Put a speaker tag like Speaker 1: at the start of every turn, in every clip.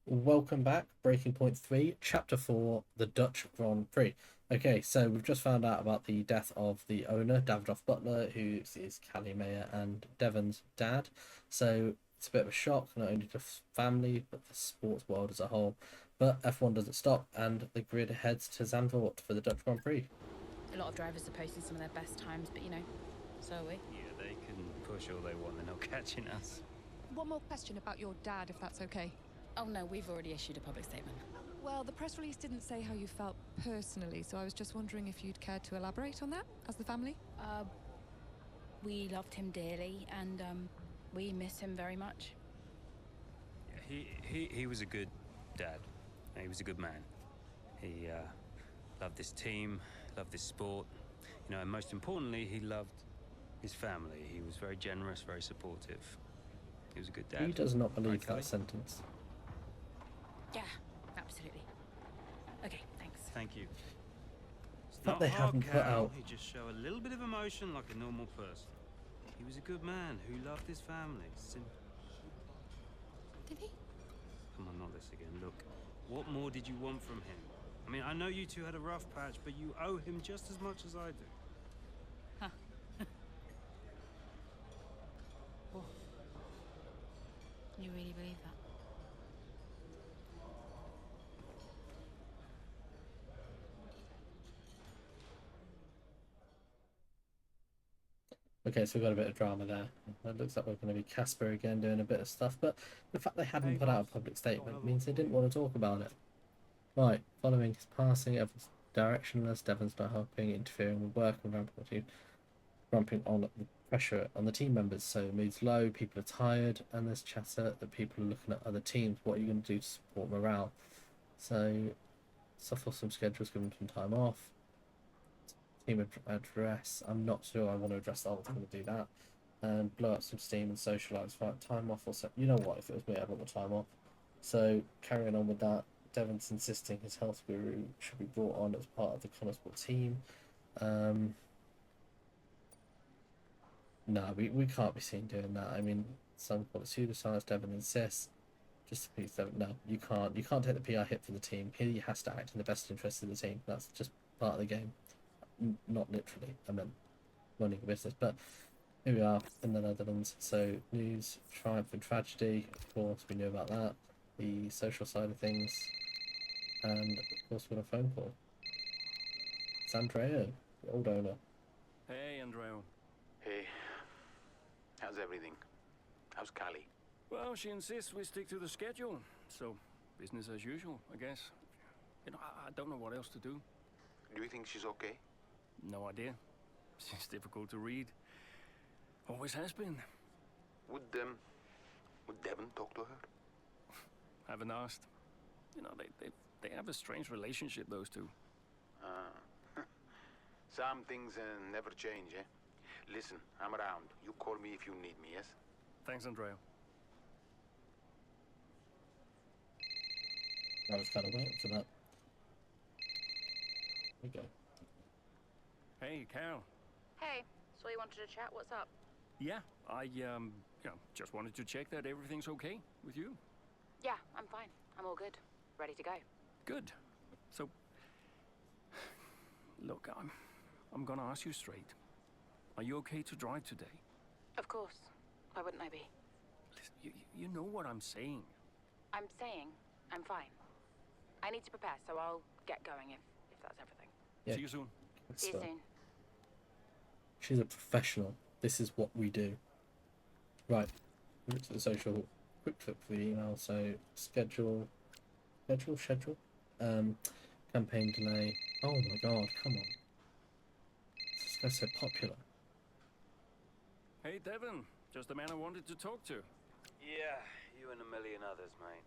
Speaker 1: Welcome back. Breaking Point 3, Chapter 4, the Dutch Grand Prix. Okay, so we've just found out about the death of the owner, Davidoff Butler, who is Callie Mayer and Devon's dad. So it's a bit of a shock, not only to family, but the sports world as a whole. But F1 doesn't stop, and the grid heads to Zandvoort for the Dutch Grand Prix.
Speaker 2: A lot of drivers are posting some of their best times, but so are we.
Speaker 3: Yeah, they can push all they want, they're not catching us.
Speaker 4: One more question about your dad, if that's okay.
Speaker 2: Oh no, we've already issued a public statement.
Speaker 4: Well, the press release didn't say how you felt personally, so I was just wondering if you'd care to elaborate on that as the family.
Speaker 2: We loved him dearly, and we miss him very much.
Speaker 3: Yeah, he was a good dad. He was a good man. He loved this team, loved this sport, and most importantly, he loved his family. He was very generous, very supportive. He was a good dad.
Speaker 1: He does not believe
Speaker 3: Right,
Speaker 1: that
Speaker 3: Callie?
Speaker 1: sentence.
Speaker 2: Yeah, absolutely. Okay, thanks.
Speaker 3: Thank you. It's
Speaker 1: But
Speaker 3: not
Speaker 1: they
Speaker 3: hard,
Speaker 1: haven't put
Speaker 3: Cal.
Speaker 1: out-
Speaker 3: He just show a little bit of emotion like a normal person. He was a good man who loved his family.
Speaker 4: Did he?
Speaker 3: Come on, not this again. Look, what more did you want from him? I mean, I know you two had a rough patch, but you owe him just as much as I do.
Speaker 2: Huh. Oh. You really believe that?
Speaker 1: Okay, so we've got a bit of drama there. It looks like we're going to be Casper again doing a bit of stuff, but the fact they hadn't put out a public statement means they didn't want to talk about it. Right, following his passing, Evans directionless, Devon's not helping, interfering with work and ramping on the pressure on the team members. So it moves low, people are tired, and there's chatter that people are looking at other teams. What are you going to do to support morale? So, suffer some schedules, give them some time off. Team address. I'm not sure I want to address that. I was going to do that. And blow up some steam and socialise. Right, time off or so. You know what? If it was me, I'd want the time off. So, carrying on with that, Devon's insisting his health guru should be brought on as part of the Connorsport team. No, we can't be seen doing that. I mean, some call it pseudoscience. Devon insists. Just to please Devon. No, you can't. You can't take the PR hit for the team. He has to act in the best interest of the team. That's just part of the game. Not literally. I meant running a business. But here we are in the Netherlands. So news, triumph and tragedy. Of course, we knew about that. The social side of things. And of course, we got a phone call. It's Andrea, the old owner.
Speaker 3: Hey, Andreo.
Speaker 5: Hey, how's everything? How's Callie?
Speaker 6: Well, she insists we stick to the schedule, so business as usual, I guess. I don't know what else to do.
Speaker 5: Do you think she's okay?
Speaker 6: No idea. She's difficult to read. Always has been.
Speaker 5: Would Devon talk to her?
Speaker 6: Haven't asked. They have a strange relationship, those two.
Speaker 5: Some things never change, eh? Listen, I'm around. You call me if you need me, yes?
Speaker 6: Thanks, Andrea.
Speaker 1: I was kind of waiting for that. There we go.
Speaker 6: Hey, Cal.
Speaker 2: Hey, so you wanted to chat? What's up?
Speaker 6: Yeah, I just wanted to check that everything's okay with you.
Speaker 2: Yeah, I'm fine. I'm all good. Ready to go.
Speaker 6: Good. So, look, I'm gonna ask you straight. Are you okay to drive today?
Speaker 2: Of course. Why wouldn't I be?
Speaker 6: Listen, you know what I'm saying.
Speaker 2: I'm saying I'm fine. I need to prepare, so I'll get going if that's everything.
Speaker 1: Yeah.
Speaker 6: See you soon.
Speaker 2: See you
Speaker 1: So,
Speaker 2: soon.
Speaker 1: she's a professional. This is what we do. Right. Look to the social. Quick flip for the email. So schedule. Campaign delay. Oh my god! Come on. This guy's so popular.
Speaker 6: Hey, Devon. Just the man I wanted to talk to.
Speaker 3: Yeah, you and a million others, mate.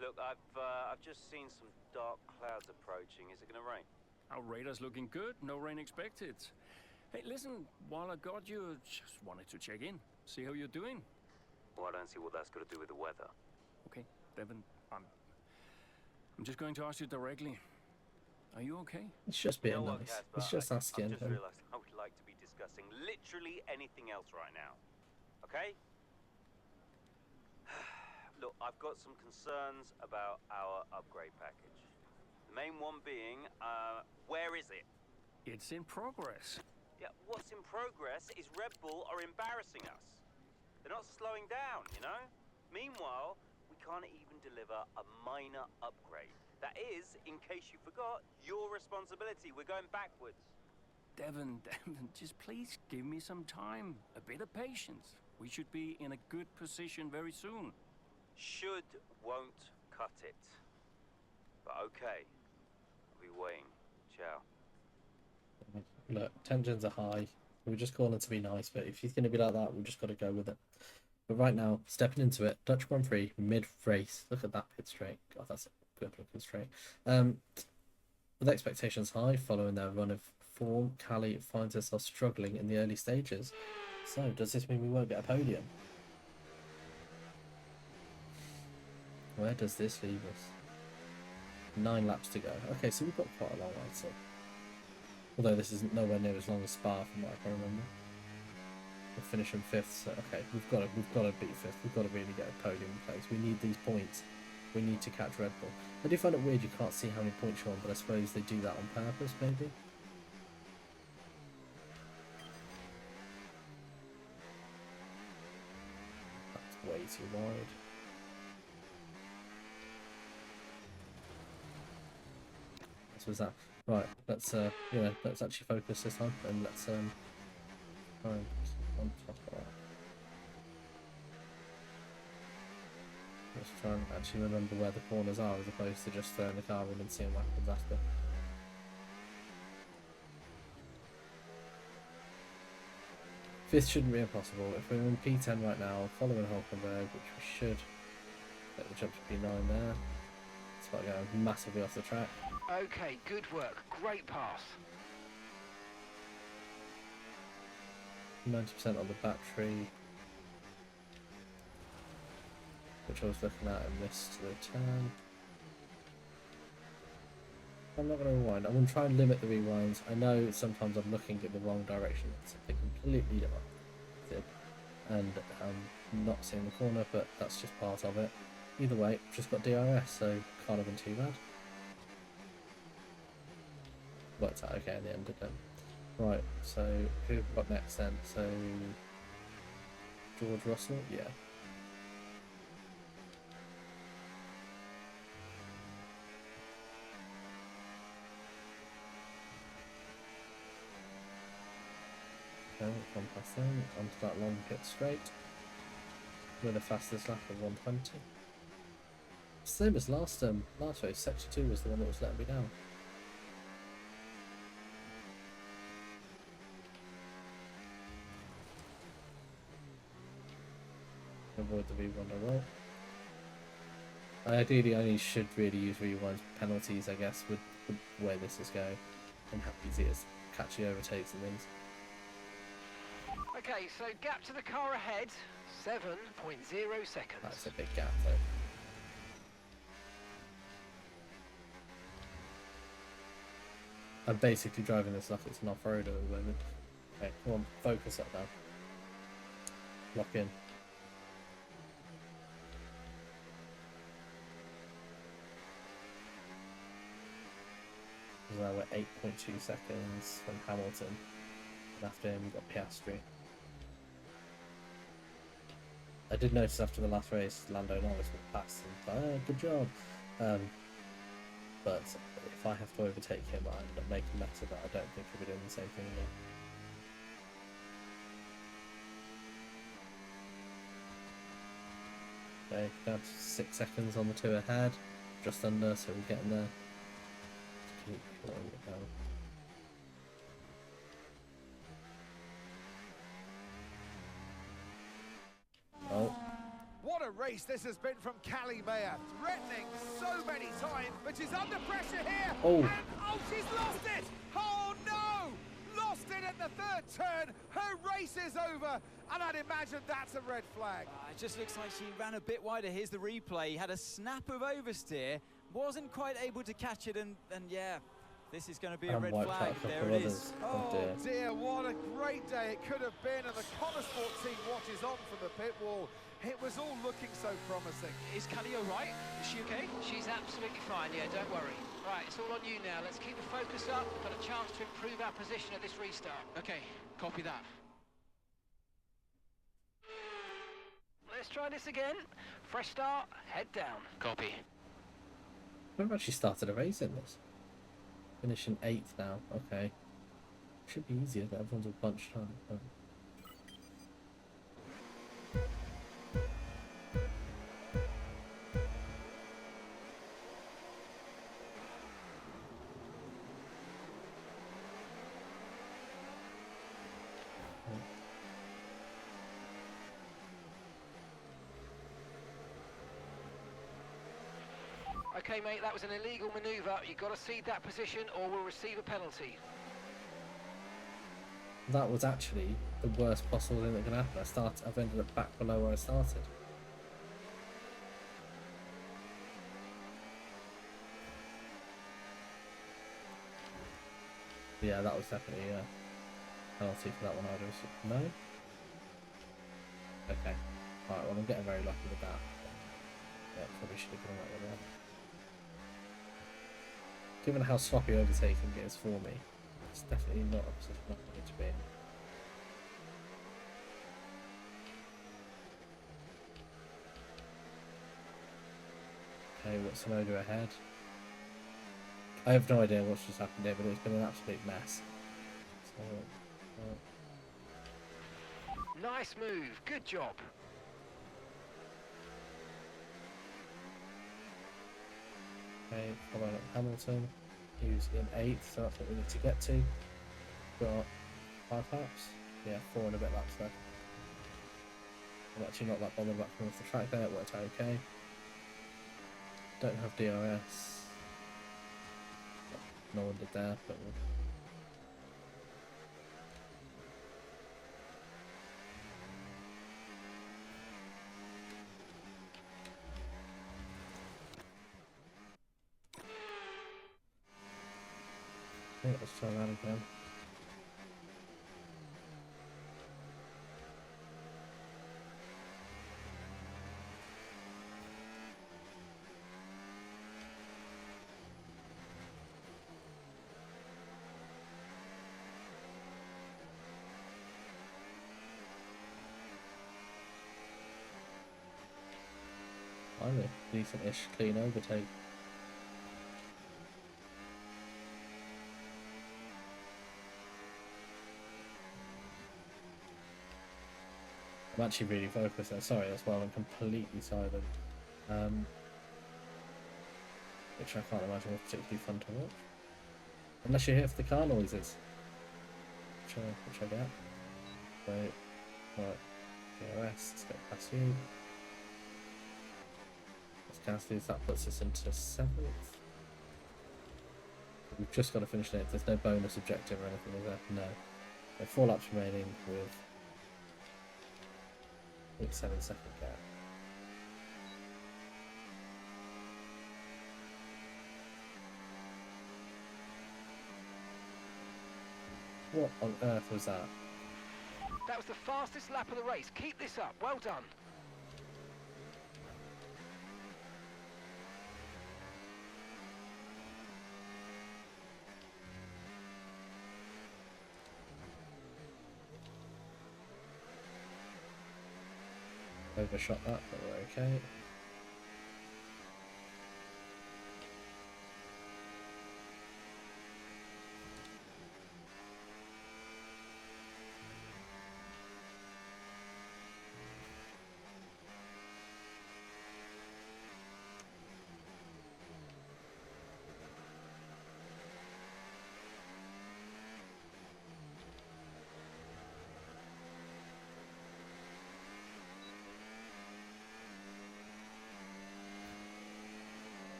Speaker 3: Look, I've just seen some dark clouds approaching. Is it gonna rain?
Speaker 6: Our radar's looking good. No rain expected. Hey, listen. While I got you, just wanted to check in. See how you're doing.
Speaker 3: Well, I don't see what that's got to do with the weather.
Speaker 6: Okay, Devon. I'm just going to ask you directly. Are you okay?
Speaker 1: It's just being
Speaker 3: You know what,
Speaker 1: nice.
Speaker 3: Casper,
Speaker 1: It's just asking.
Speaker 3: I've just realised I would like to be discussing literally anything else right now. Okay? Look, I've got some concerns about our upgrade package. The main one being, where is it?
Speaker 6: It's in progress.
Speaker 3: Yeah, what's in progress is Red Bull are embarrassing us. They're not slowing down, you know? Meanwhile, we can't even deliver a minor upgrade. That is, in case you forgot, your responsibility. We're going backwards.
Speaker 6: Devon, just please give me some time. A bit of patience. We should be in a good position very soon.
Speaker 3: Should won't cut it. But okay. I'll be waiting. Ciao.
Speaker 1: Look, tensions are high. We're just calling to be nice, but if he's going to be like that, we've just got to go with it. But right now, stepping into it, Dutch Grand Prix, mid-race. Look at that pit straight. God, that's a good looking straight. With expectations high, following their run of form, Callie finds herself struggling in the early stages. So, does this mean we won't get a podium? Where does this leave us? 9 laps to go. Okay, so we've got quite a long way to. Although this isn't nowhere near as long as Spa from what I can remember. We're finishing 5th, so okay, we've got to beat 5th. We've got to really get a podium in place. We need these points. We need to catch Red Bull. I do find it weird you can't see how many points you're on, but I suppose they do that on purpose, maybe. That's way too wide. What was that? Right, let's let's actually focus this time, and let's try and keep on top of that. Let's try and actually remember where the corners are, as opposed to just throwing the car in and seeing what happens after. Fifth shouldn't be impossible. If we're in P10 right now, following Hulkenberg, which we should get the jump to P9 there. It's about going massively off the track.
Speaker 7: Okay, good work. Great pass.
Speaker 1: 90% on the battery, which I was looking at and missed the turn. I'm not going to rewind. I'm going to try and limit the rewinds. I know sometimes I'm looking in the wrong direction. It's something completely different. And I'm not seeing the corner, but that's just part of it. Either way, just got DRS, so can't have been too bad. Worked out okay in the end, didn't it? Right, so who have we got next then? So George Russell, yeah. Okay, one past them, onto that long pit straight. With the fastest lap of 120. Same as last race, Sector 2 was the one that was letting me down. Avoid the V1 as well. I ideally only should really use rewinds penalties, I guess, with the way this is going, and how easy it is to catch the overtakes and things.
Speaker 7: Okay, so gap to the car ahead, 7.0 seconds.
Speaker 1: That's a big gap though. I'm basically driving this like it's an off-road at the moment. Okay, come on, focus up now. Lock in. So now we're 8.2 seconds from Hamilton. And after him we've got Piastri. I did notice after the last race Lando Norris went past and good job. But if I have to overtake him, I end up making a mess of it. I don't think he'll be doing the same thing again. Okay, down to 6 seconds on the 2 ahead, just under, so we're getting there. Keep slowing it down. Oh.
Speaker 8: What a race this has been from Callie Mayer, threatening so many times, but she's under pressure here,
Speaker 1: Oh.
Speaker 8: and she's lost it! Oh no! Lost it at the 3rd turn, her race is over, and I'd imagine that's a red flag.
Speaker 9: It just looks like she ran a bit wider. Here's the replay. Had a snap of oversteer, wasn't quite able to catch it, and yeah, this is going to be a red
Speaker 1: wiped out
Speaker 9: flag.
Speaker 1: a couple
Speaker 9: There
Speaker 1: of
Speaker 9: it
Speaker 1: others.
Speaker 9: is.
Speaker 8: Oh dear, what a great day it could have been, and the Connosport team watches on from the pit wall. It was all looking so promising.
Speaker 7: Is Callie all right? Is she okay? She's absolutely fine, yeah, don't worry. Right, it's all on you now. Let's keep the focus up. We've got a chance to improve our position at this restart. Okay, copy that. Let's try this again. Fresh start, head down. Copy.
Speaker 1: We've actually started a race in this. Finishing 8th now. Okay. Should be easier, but everyone's all bunched up. But...
Speaker 7: Okay, mate, that was an illegal manoeuvre. You've got to cede that position or we'll receive a penalty.
Speaker 1: That was actually the worst possible thing that could happen. I've ended up back below where I started. Yeah, that was definitely a penalty for that one. I'd have no. Okay. Alright, well I'm getting very lucky with that. Yeah, probably should have done that with that. Given how sloppy overtaking is for me, it's definitely not a position I wanted to be in. Okay, what's Sonoda ahead? I have no idea what's just happened here, but it's been an absolute mess. So,
Speaker 7: Nice move, good job.
Speaker 1: okay, following up Hamilton, who's in 8th, so that's what we need to get to. Got 5 laps? Yeah, 4 and a bit laps left. I'm actually not that bothered about coming off the track there, it worked out okay. Don't have DRS. No one did there, but we'll... Okay, let's try that again. Finally, decent-ish clean overtake. I'm actually really focused there. Sorry, that's why I'm completely silent. Which I can't imagine was particularly fun to watch. Unless you're here for the car noises. Which I get. Wait. Right. DRS, let's get past you. Let's cancel these, that puts us into 7th. We've just got to finish it. There's no bonus objective or anything, is there? No. So 4 laps remaining with 7-second gap. What on earth was that?
Speaker 7: That was the fastest lap of the race. Keep this up. Well done.
Speaker 1: Overshot that, but we're okay.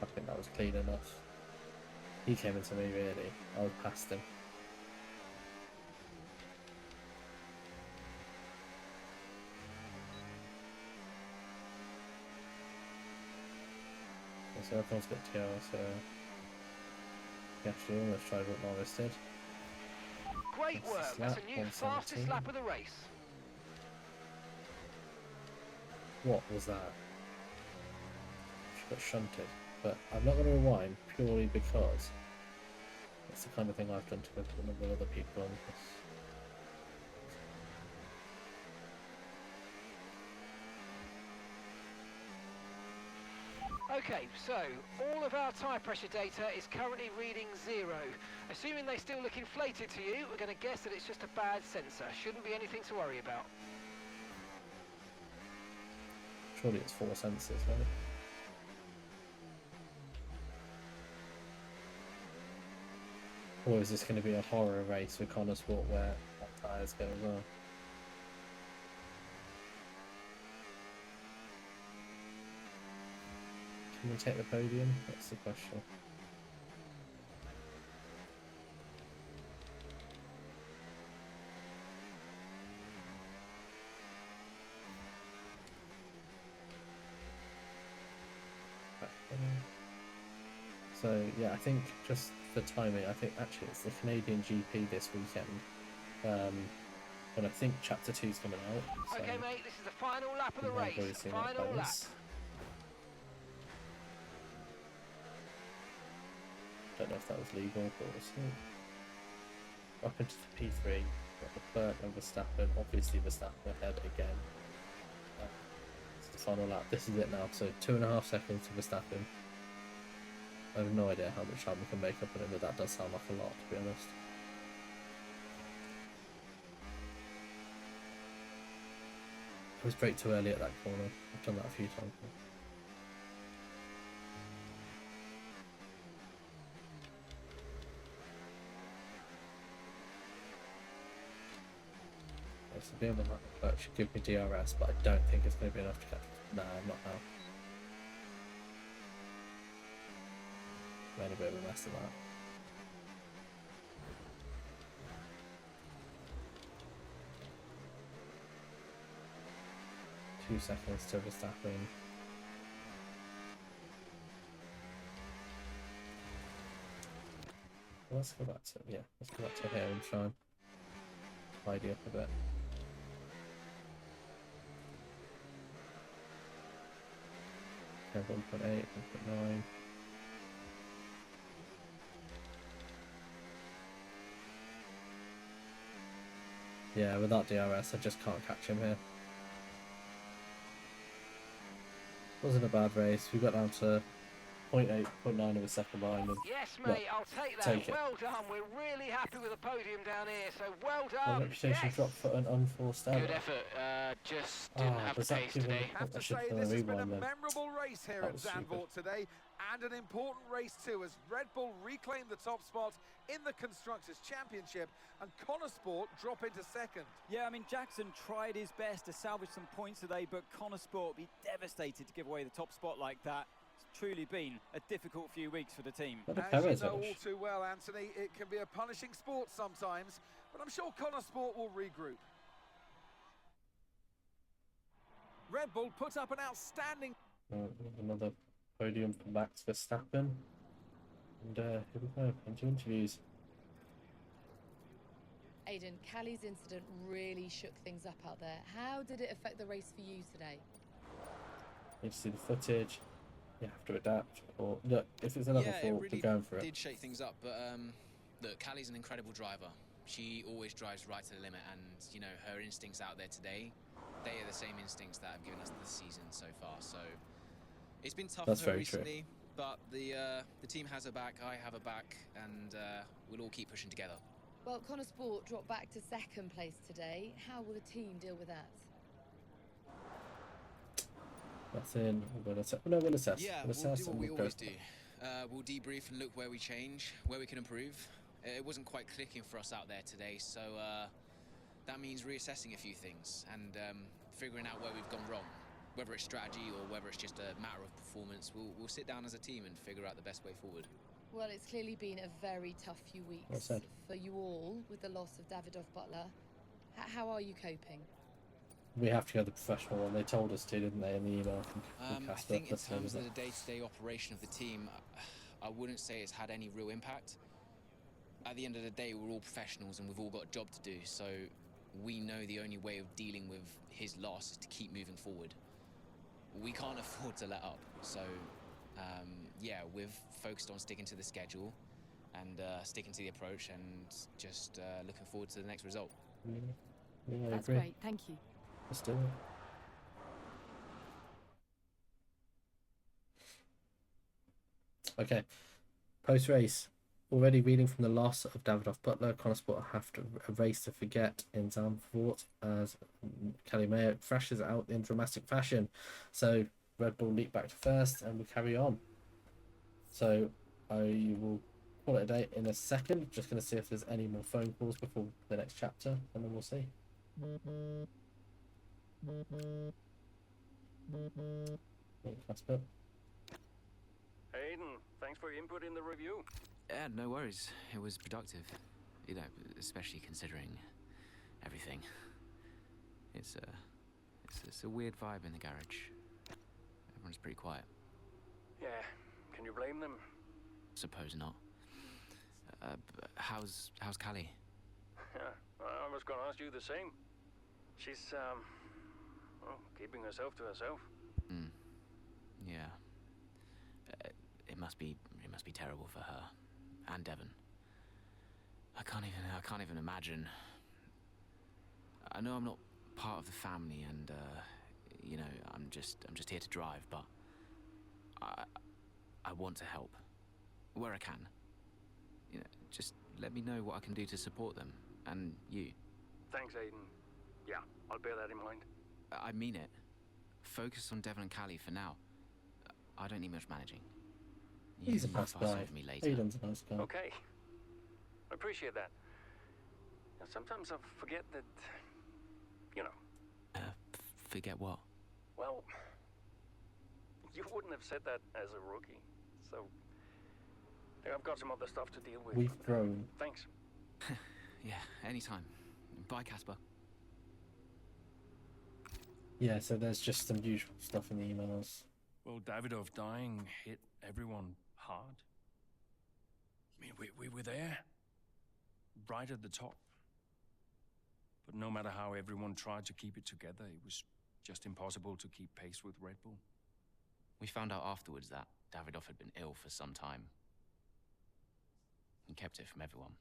Speaker 1: I think that was clean enough. He came into me really. I was past him. Okay, so everyone's got TR, so he actually almost tried what Norris did.
Speaker 7: Great
Speaker 1: That's the
Speaker 7: work. That's a
Speaker 1: lap,
Speaker 7: new
Speaker 1: 117.
Speaker 7: fastest lap of the race.
Speaker 1: What was that? She got shunted. But I'm not going to rewind purely because it's the kind of thing I've done to a number of other people on this.
Speaker 7: Okay, so all of our tyre pressure data is currently reading 0. Assuming they still look inflated to you, we're going to guess that it's just a bad sensor. Shouldn't be anything to worry about.
Speaker 1: Surely it's 4 sensors, right? Or is this going to be a horror race with Connor Sport where tyres go as well? Can we take the podium? That's the question. So yeah, I think just for timing, I think actually it's the Canadian GP this weekend. And I think Chapter 2's coming out. So
Speaker 7: Okay, mate, this is the final lap of the
Speaker 1: you might have already
Speaker 7: race.
Speaker 1: seen that
Speaker 7: Final
Speaker 1: by
Speaker 7: lap.
Speaker 1: this. Don't know if that was legal, but we'll see. Up into the P3, got Leclerc and Verstappen. Obviously Verstappen ahead again. It's the final lap. This is it now. So 2.5 seconds to Verstappen. I have no idea how much time we can make up on it, but that does sound like a lot, to be honest. I was brake too early at that corner. I've done that a few times now. It's a bit of a Leclerc should give me DRS, but I don't think it's going to be enough to catch. Nah, not now. Made a bit of a mess of that. Two seconds to Verstappen. Let's go back to let's go back to here and try and tidy up a bit. Okay, 1.8, 1.9. Yeah, without DRS, I just can't catch him here. Wasn't a bad race. We got down to 0.8, 0.9 of a second behind him.
Speaker 7: Yes, mate, I'll take that.
Speaker 1: Take it.
Speaker 7: Well done. We're really happy with the podium down here, so well
Speaker 1: My
Speaker 7: done.
Speaker 1: reputation dropped for an unforced error.
Speaker 7: Good effort. Just didn't have the
Speaker 1: was that
Speaker 7: pace
Speaker 1: given-
Speaker 7: today.
Speaker 8: I have
Speaker 1: I
Speaker 8: to
Speaker 1: should
Speaker 8: say,
Speaker 1: have done a
Speaker 8: this has been a
Speaker 1: rewind then.
Speaker 8: memorable race here
Speaker 1: That
Speaker 8: at
Speaker 1: was stupid.
Speaker 8: Zandvoort today, and an important race too, as Red Bull reclaimed the top spot in the Constructors' Championship, and Connor Sport drop into second.
Speaker 9: Yeah, I mean, Jackson tried his best to salvage some points today, but Connor Sport will be devastated to give away the top spot like that. It's truly been a difficult few weeks for the team.
Speaker 1: What a
Speaker 8: As
Speaker 1: Perez
Speaker 8: you know all
Speaker 1: finish.
Speaker 8: too well, Anthony, it can be a punishing sport sometimes, but I'm sure Connor Sport will regroup. Red Bull put up an outstanding...
Speaker 1: Another podium for Max Verstappen. And here we go, into interviews.
Speaker 10: Aidan, Callie's incident really shook things up out there. How did it affect the race for you today?
Speaker 1: You see the footage. You have to adapt. Or look, if it's another fault, we're going for it.
Speaker 11: Did shake things up, but look, Callie's an incredible driver. She always drives right to the limit, and you know her instincts out there today. They are the same instincts that have given us the season so far. So it's been tough for her recently, but the team has her back. I have her back, and we'll all keep pushing together.
Speaker 10: Well, Connor Sport dropped back to second place today. How will the team deal with that?
Speaker 1: Nothing. We'll assess. No, we'll assess.
Speaker 11: Yeah,
Speaker 1: we'll assess
Speaker 11: do what
Speaker 1: and
Speaker 11: we
Speaker 1: we'll
Speaker 11: always
Speaker 1: go.
Speaker 11: do. We'll debrief and look where we change, where we can improve. It wasn't quite clicking for us out there today, so that means reassessing a few things and figuring out where we've gone wrong. Whether it's strategy or whether it's just a matter of performance, we'll sit down as a team and figure out the best way forward.
Speaker 10: Well, it's clearly been a very tough few weeks for you all with the loss of Davidoff Butler. How are you coping?
Speaker 1: We have to go the professional one. They told us to, didn't they, in the email from
Speaker 11: I
Speaker 1: Casper?
Speaker 11: think in terms of the day-to-day operation of the team, I wouldn't say it's had any real impact. at the end of the day, we're all professionals and we've all got a job to do, so we know the only way of dealing with his loss is to keep moving forward. We can't afford to let up, so yeah, we've focused on sticking to the schedule and sticking to the approach and just looking forward to the next result.
Speaker 1: Yeah, I
Speaker 12: That's
Speaker 1: agree.
Speaker 12: great, thank you.
Speaker 1: Let's do it. Okay, post-race. Already reading from the loss of Davidoff Butler, Connosport have to a race to forget in Zandvoort as Callie Mayer thrashes out in dramatic fashion. So Red Bull leap back to first and we carry on. So I will call it a day in a second. Just going to see if there's any more phone calls before the next chapter, and then we'll see. Casper.
Speaker 6: Aiden, thanks for your input in the review.
Speaker 13: Yeah, no worries. It was productive. You know, especially considering everything. It's a weird vibe in the garage. Everyone's pretty quiet.
Speaker 6: Yeah, can you blame them?
Speaker 13: Suppose not. How's Callie?
Speaker 6: Yeah, I was gonna ask you the same. She's, well, keeping herself to herself.
Speaker 13: Yeah. It must be terrible for her and Devon. I can't even imagine. I know I'm not part of the family, and you know, I'm just here to drive, but I want to help where I can. You know, just let me know what I can do to support them and you.
Speaker 6: Thanks, Aiden. Yeah, I'll bear that in mind.
Speaker 13: I mean it. Focus on Devon and Callie for now. I don't need much managing.
Speaker 1: He's a nice
Speaker 13: fuss
Speaker 1: guy.
Speaker 13: over me later.
Speaker 1: Aiden's a nice guy.
Speaker 6: Okay. I appreciate that. And sometimes I forget that, you know.
Speaker 13: Forget what?
Speaker 6: Well, you wouldn't have said that as a rookie. So, I've got some other stuff to deal with.
Speaker 1: We've grown.
Speaker 6: Thanks.
Speaker 13: Yeah, anytime. Bye, Casper.
Speaker 1: Yeah, so there's just some usual stuff in the emails.
Speaker 6: Well, Davidoff dying hit everyone hard. I mean, we were there, right at the top. But no matter how everyone tried to keep it together, it was just impossible to keep pace with Red Bull.
Speaker 13: We found out afterwards that Davidoff had been ill for some time. He kept it from everyone.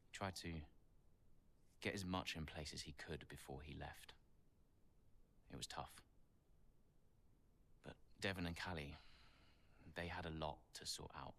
Speaker 13: He tried to get as much in place as he could before he left. It was tough. But Devon and Callie, they had a lot to sort out.